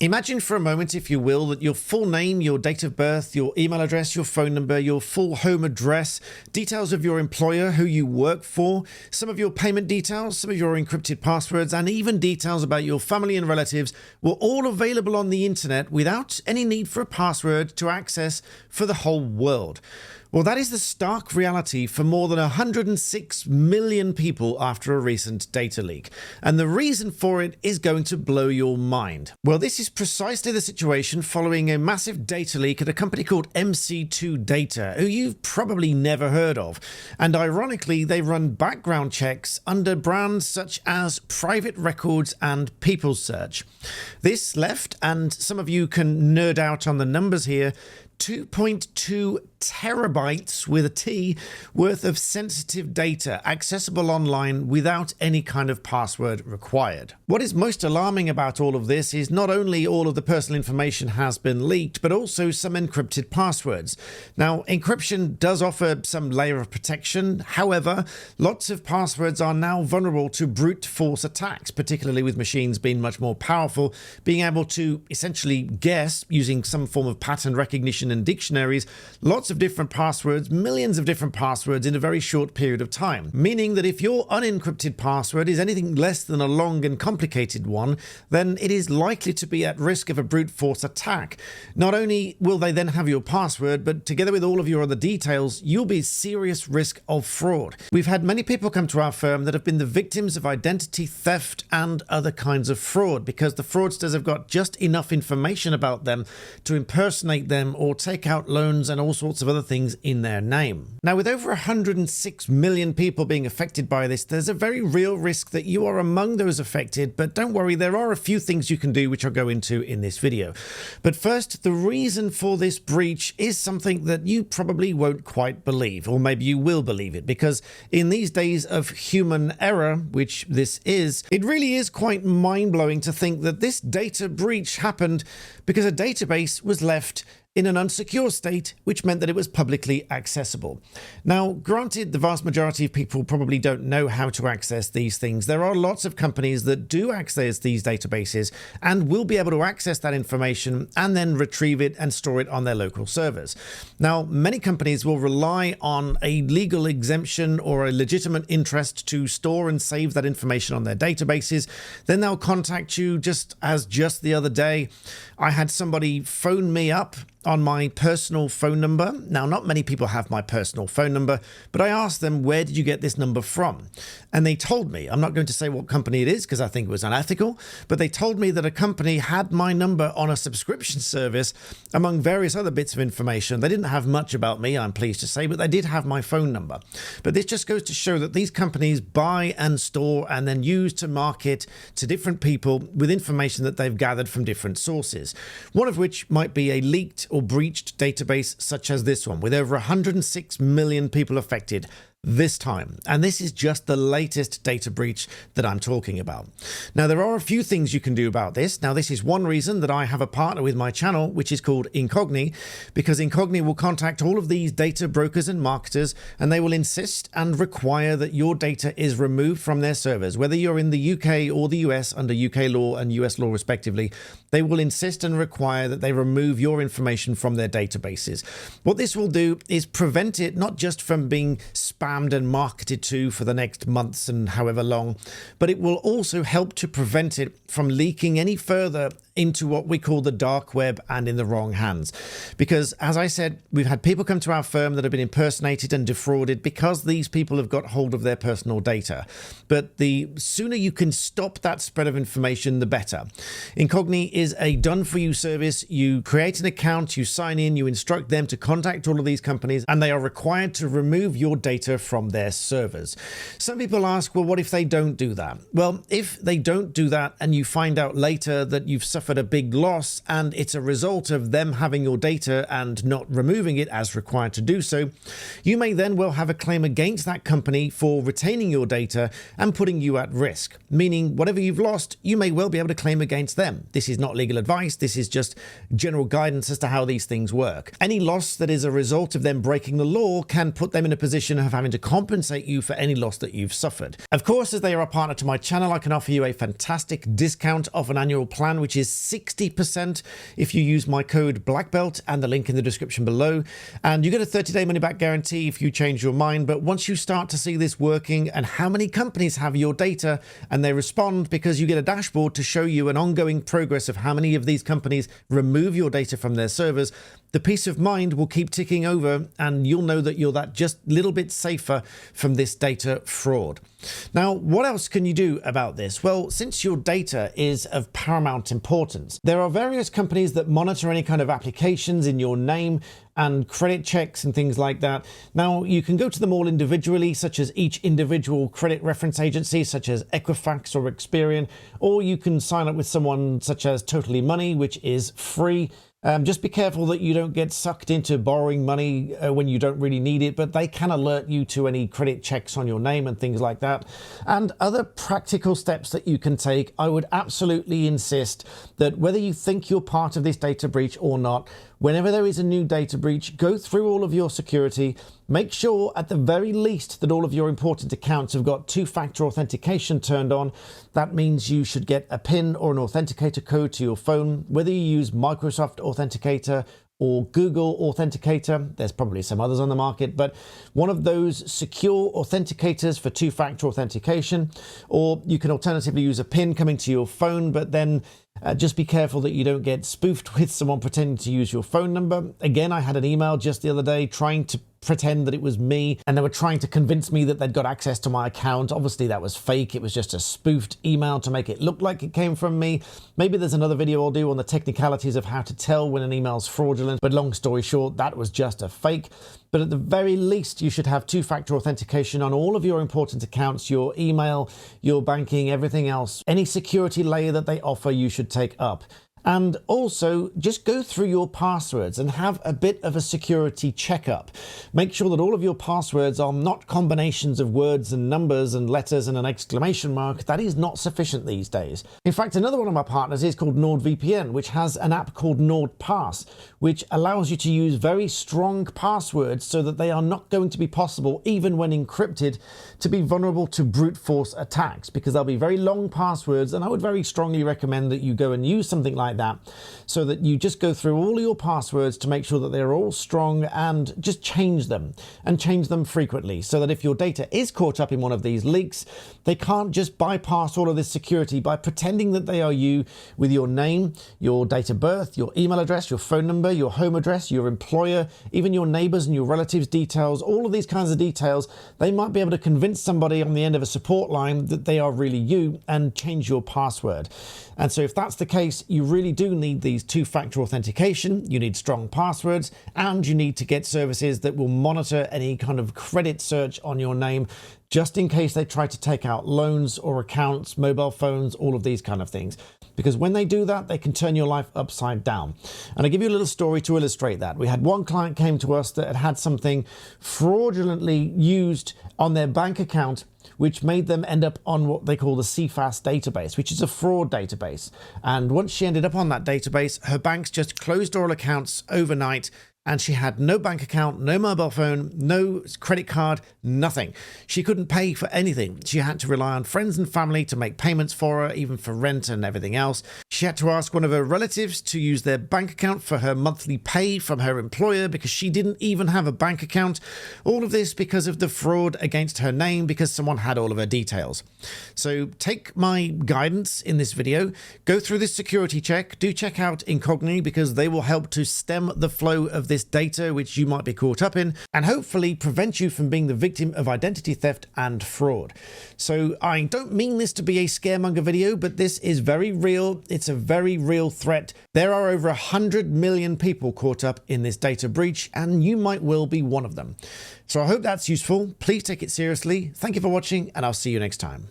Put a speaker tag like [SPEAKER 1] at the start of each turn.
[SPEAKER 1] Imagine for a moment, if you will, that your full name, your date of birth, your email address, your phone number, your full home address, details of your employer, who you work for, some of your payment details, some of your encrypted passwords, and even details about your family and relatives were all available on the internet without any need for a password to access for the whole world. Well, that is the stark reality for more than 106 million people after a recent data leak. And the reason for it is going to blow your mind. Well, this is precisely the situation following a massive data leak at a company called MC2 Data, who you've probably never heard of. And ironically, they run background checks under brands such as Private Records and PeopleSearch. This left, and some of you can nerd out on the numbers here, 2.2 terabytes with a T worth of sensitive data accessible online without any kind of password required. What is most alarming about all of this is not only all of the personal information has been leaked, but also some encrypted passwords. Now, encryption does offer some layer of protection. However, lots of passwords are now vulnerable to brute force attacks, particularly with machines being much more powerful, being able to essentially guess using some form of pattern recognition and dictionaries, lots of different passwords, millions of different passwords in a very short period of time. Meaning that if your unencrypted password is anything less than a long and complicated one, then it is likely to be at risk of a brute force attack. Not only will they then have your password, but together with all of your other details, you'll be at serious risk of fraud. We've had many people come to our firm that have been the victims of identity theft and other kinds of fraud because the fraudsters have got just enough information about them to impersonate them or take out loans and all sorts of other things in their name. Now, with over 106 million people being affected by this, there's a very real risk that you are among those affected, but don't worry, there are a few things you can do which I'll go into in this video. But first, the reason for this breach is something that you probably won't quite believe, or maybe you will believe it, because in these days of human error, which this is, it really is quite mind-blowing to think that this data breach happened because a database was left in an unsecure state, which meant that it was publicly accessible. Now, granted, the vast majority of people probably don't know how to access these things. There are lots of companies that do access these databases and will be able to access that information and then retrieve it and store it on their local servers. Now, many companies will rely on a legal exemption or a legitimate interest to store and save that information on their databases. Then they'll contact you, just the other day, I had somebody phone me up on my personal phone number. Now, not many people have my personal phone number, but I asked them, where did you get this number from? And they told me, I'm not going to say what company it is because I think it was unethical, but they told me that a company had my number on a subscription service among various other bits of information. They didn't have much about me, I'm pleased to say, but they did have my phone number. But this just goes to show that these companies buy and store and then use to market to different people with information that they've gathered from different sources. One of which might be a leaked or breached database such as this one, with over 106 million people affected this time. And this is just the latest data breach that I'm talking about. Now, there are a few things you can do about this. Now, this is one reason that I have a partner with my channel, which is called Incogni, because Incogni will contact all of these data brokers and marketers, and they will insist and require that your data is removed from their servers. Whether you're in the UK or the US under UK law and US law respectively, they will insist and require that they remove your information from their databases. What this will do is prevent it not just from being spammed and marketed to for the next months and however long, but it will also help to prevent it from leaking any further into what we call the dark web and in the wrong hands. Because, as I said, we've had people come to our firm that have been impersonated and defrauded because these people have got hold of their personal data. But the sooner you can stop that spread of information, the better. Incogni is a done-for-you service. You create an account, you sign in, you instruct them to contact all of these companies, and they are required to remove your data from their servers. Some people ask, well, what if they don't do that? Well, if they don't do that and you find out later that you've suffered a big loss and it's a result of them having your data and not removing it as required to do so, you may then well have a claim against that company for retaining your data and putting you at risk, meaning whatever you've lost, you may well be able to claim against them. This is not legal advice. This is just general guidance as to how these things work. Any loss that is a result of them breaking the law can put them in a position of having to compensate you for any loss that you've suffered. Of course, as they are a partner to my channel, I can offer you a fantastic discount off an annual plan, which is 60% if you use my code BlackBelt and the link in the description below. And you get a 30-day money-back guarantee if you change your mind. But once you start to see this working and how many companies have your data and they respond, because you get a dashboard to show you an ongoing progress of how many of these companies remove your data from their servers, the peace of mind will keep ticking over and you'll know that you're that just little bit safer from this data fraud. Now, what else can you do about this? Well, since your data is of paramount importance, there are various companies that monitor any kind of applications in your name and credit checks and things like that. Now, you can go to them all individually, such as each individual credit reference agency, such as Equifax or Experian, or you can sign up with someone such as Totally Money, which is free. Just be careful that you don't get sucked into borrowing money when you don't really need it, but they can alert you to any credit checks on your name and things like that. And other practical steps that you can take, I would absolutely insist that whether you think you're part of this data breach or not, whenever there is a new data breach, go through all of your security. Make sure at the very least that all of your important accounts have got two-factor authentication turned on. That means you should get a PIN or an authenticator code to your phone, whether you use Microsoft Authenticator or Google Authenticator. There's probably some others on the market, but one of those secure authenticators for two-factor authentication, or you can alternatively use a PIN coming to your phone, but then just be careful that you don't get spoofed with someone pretending to use your phone number. Again, I had an email just the other day trying to pretend that it was me, and they were trying to convince me that they'd got access to my account. Obviously that was fake. It was just a spoofed email to make it look like it came from me. Maybe there's another video I'll do on the technicalities of how to tell when an email's fraudulent, but long story short, that was just a fake. But at the very least, you should have two-factor authentication on all of your important accounts, your email, your banking, everything else. Any security layer that they offer, you should take up. And also, just go through your passwords and have a bit of a security checkup. Make sure that all of your passwords are not combinations of words and numbers and letters and an exclamation mark. That is not sufficient these days. In fact, another one of my partners is called NordVPN, which has an app called NordPass, which allows you to use very strong passwords so that they are not going to be possible, even when encrypted, to be vulnerable to brute force attacks, because they'll be very long passwords. And I would very strongly recommend that you go and use something like that, so that you just go through all your passwords to make sure that they're all strong, and just change them frequently, so that if your data is caught up in one of these leaks, they can't just bypass all of this security by pretending that they are you with your name, your date of birth, your email address, your phone number, your home address, your employer, even your neighbors and your relatives' details, all of these kinds of details. They might be able to convince somebody on the end of a support line that they are really you and change your password. And so if that's the case, you really do need these two-factor authentication, you need strong passwords, and you need to get services that will monitor any kind of credit search on your name, just in case they try to take out loans or accounts, mobile phones, all of these kind of things. Because when they do that, they can turn your life upside down. And I'll give you a little story to illustrate that. We had one client came to us that had something fraudulently used on their bank account, which made them end up on what they call the CFAS database, which is a fraud database. And once she ended up on that database, her banks just closed all accounts overnight, and she had no bank account, no mobile phone, no credit card, nothing. She couldn't pay for anything. She had to rely on friends and family to make payments for her, even for rent and everything else. She had to ask one of her relatives to use their bank account for her monthly pay from her employer, because she didn't even have a bank account. All of this because of the fraud against her name, because someone had all of her details. So take my guidance in this video, go through this security check, do check out Incogni, because they will help to stem the flow of this data which you might be caught up in, and hopefully prevent you from being the victim of identity theft and fraud. So I don't mean this to be a scaremonger video, but this is very real. It's a very real threat. There are over 100 million people caught up in this data breach, and you might well be one of them. So I hope that's useful. Please take it seriously. Thank you for watching, and I'll see you next time.